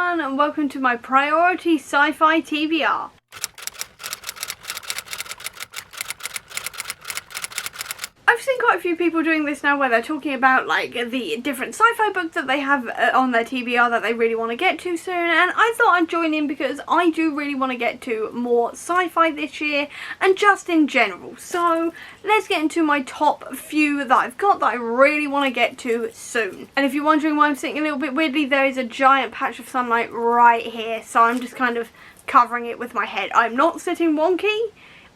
everyone, and welcome to my priority sci-fi TBR. I've seen quite a few people doing this now where they're talking about like the different sci-fi books that they have on their TBR that they really want to get to soon, and I thought I'd join in because I do really want to get to more sci-fi this year and just in general. So let's get into my top few that I've got that I really want to get to soon. And if you're wondering why I'm sitting a little bit weirdly, there is a giant patch of sunlight right here, so I'm just kind of covering it with my head. I'm not sitting wonky,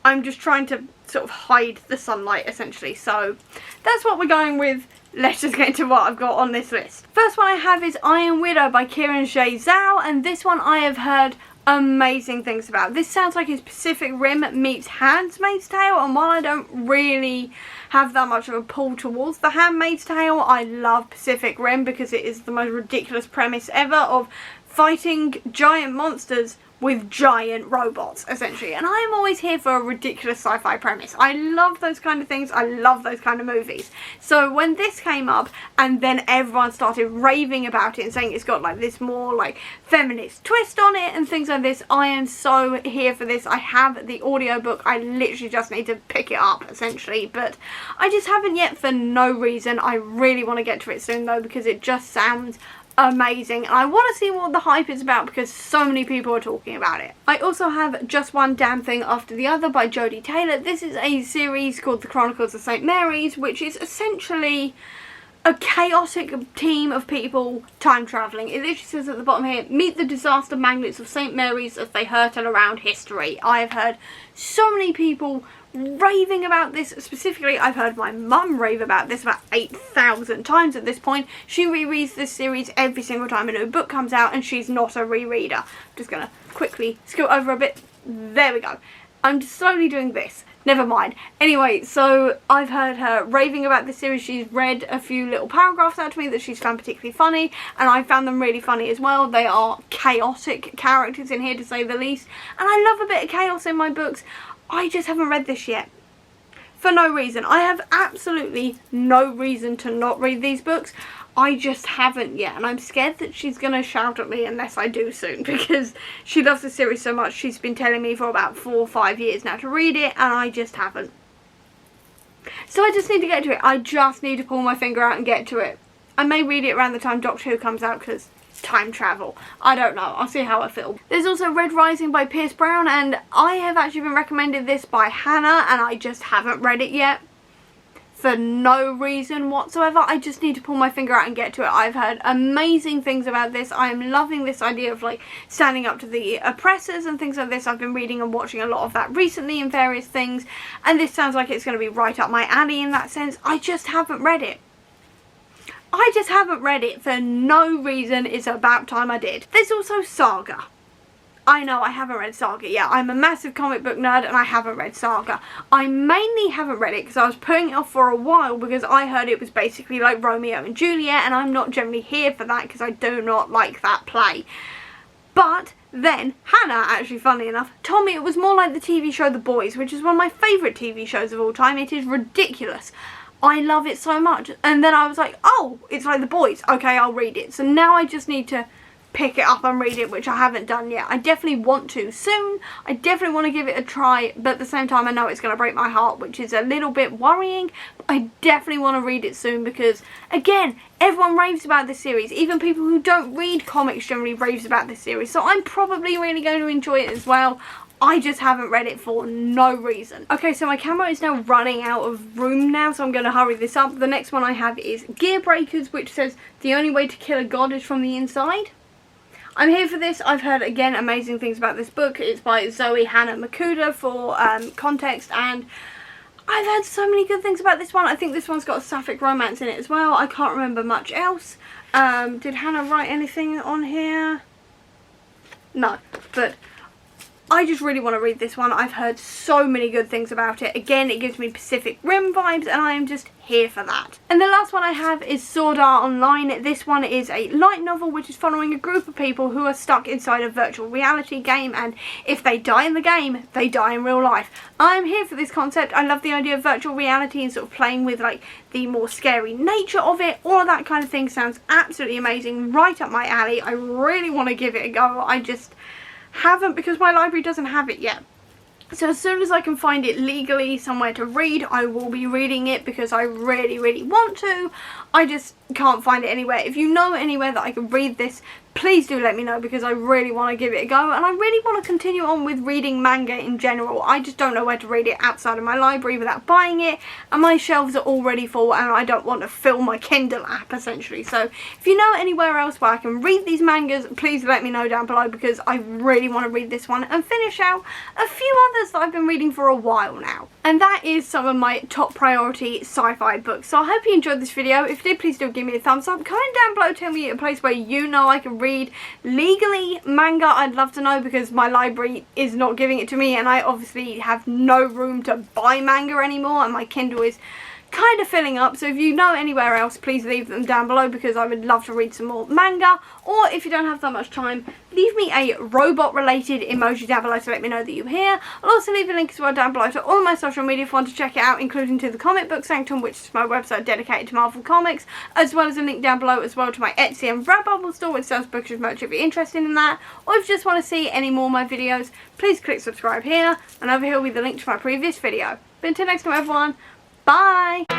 I'm just trying to sort of hide the sunlight essentially. So that's what we're going with. Let's just get into what I've got on this list. First one I have is Iron Widow by Kieran J. Zhao, and this one I have heard amazing things about. This sounds like his Pacific Rim meets Handmaid's Tale, and while I don't really have that much of a pull towards the Handmaid's Tale, I love Pacific Rim because it is the most ridiculous premise ever of fighting giant monsters with giant robots, essentially. And I am always here for a ridiculous sci-fi premise. I love those kind of things. I love those kind of movies. So when this came up and then everyone started raving about it and saying it's got like this more like feminist twist on it and things like this, I am so here for this. I have the audiobook. I literally just need to pick it up, essentially. But I just haven't yet for no reason. I really want to get to it soon though because it just sounds amazing, and I want to see what the hype is about because so many people are talking about it. I also have Just One Damn Thing After the Other by Jodie Taylor. This is a series called The Chronicles of St. Mary's, which is essentially a chaotic team of people time travelling. It literally says at the bottom here, meet the disaster magnets of St. Mary's as they hurtle around history. I have heard so many people raving about this. Specifically, I've heard my mum rave about this about 8,000 times at this point. She rereads this series every single time a new book comes out, and she's not a rereader. I'm just gonna quickly scoot over a bit. There we go. I'm just slowly doing this. Never mind. Anyway, so I've heard her raving about this series. She's read a few little paragraphs out to me that she's found particularly funny, and I found them really funny as well. They are chaotic characters in here, to say the least, and I love a bit of chaos in my books. I just haven't read this yet. For no reason. I have absolutely no reason to not read these books. I just haven't yet, and I'm scared that she's going to shout at me unless I do soon, because she loves the series so much. She's been telling me for about 4 or 5 years now to read it, and I just haven't. So I just need to get to it. I just need to pull my finger out and get to it. I may read it around the time Doctor Who comes out, because time travel. I don't know. I'll see how I feel. There's also Red Rising by Pierce Brown, and I have actually been recommended this by Hannah, and I just haven't read it yet. For no reason whatsoever. I just need to pull my finger out and get to it. I've heard amazing things about this. I am loving this idea of like standing up to the oppressors and things like this. I've been reading and watching a lot of that recently in various things, and this sounds like it's going to be right up my alley in that sense. I just haven't read it. I just haven't read it for no reason. It's about time I did. There's also Saga. I know I haven't read Saga yet. I'm a massive comic book nerd and I haven't read Saga. I mainly haven't read it because I was putting it off for a while because I heard it was basically like Romeo and Juliet, and I'm not generally here for that because I do not like that play. But then Hannah, actually funnily enough, told me it was more like the TV show The Boys, which is one of my favourite TV shows of all time. It is ridiculous. I love it so much. And then I was like, oh, it's like The Boys. Okay, I'll read it. So now I just need to pick it up and read it, which I haven't done yet. I definitely want to soon. I definitely want to give it a try, but at the same time I know it's going to break my heart, which is a little bit worrying. I definitely want to read it soon because, again, everyone raves about this series. Even people who don't read comics generally raves about this series, so I'm probably really going to enjoy it as well. I just haven't read it for no reason. Okay, so my camera is now running out of room now, so I'm going to hurry this up. The next one I have is Gear Breakers, which says the only way to kill a god is from the inside. I'm here for this. I've heard, again, amazing things about this book. It's by Zoe Hannah Makuda for context, and I've heard so many good things about this one. I think this one's got a sapphic romance in it as well. I can't remember much else. Did Hannah write anything on here? No, but I just really want to read this one. I've heard so many good things about it. Again, it gives me Pacific Rim vibes and I am just here for that. And the last one I have is Sword Art Online. This one is a light novel which is following a group of people who are stuck inside a virtual reality game, and if they die in the game, they die in real life. I'm here for this concept. I love the idea of virtual reality and sort of playing with like the more scary nature of it. All of that kind of thing sounds absolutely amazing, right up my alley. I really want to give it a go. I just haven't because my library doesn't have it yet. So as soon as I can find it legally somewhere to read, I will be reading it because I really, really want to. I just can't find it anywhere. If you know anywhere that I can read this, please do let me know because I really want to give it a go, and I really want to continue on with reading manga in general. I just don't know where to read it outside of my library without buying it, and my shelves are already full and I don't want to fill my Kindle app essentially. So if you know anywhere else where I can read these mangas, please let me know down below because I really want to read this one and finish out a few others that I've been reading for a while now. And that is some of my top priority sci-fi books. So I hope you enjoyed this video. If you did, please do give me a thumbs up. Comment down below, tell me a place where you know I can read legally manga. I'd love to know because my library is not giving it to me and I obviously have no room to buy manga anymore and my Kindle is kind of filling up. So if you know anywhere else, please leave them down below because I would love to read some more manga. Or if you don't have that much time, leave me a robot related emoji down below to let me know that you're here. I'll also leave a link as well down below to all of my social media if you want to check it out, including to the Comic Book Sanctum, which is my website dedicated to Marvel Comics, as well as a link down below as well to my Etsy and Redbubble store, which sells bookish merch if you're interested in that. Or if you just want to see any more of my videos, please click subscribe here, and over here will be the link to my previous video. But until next time everyone, bye!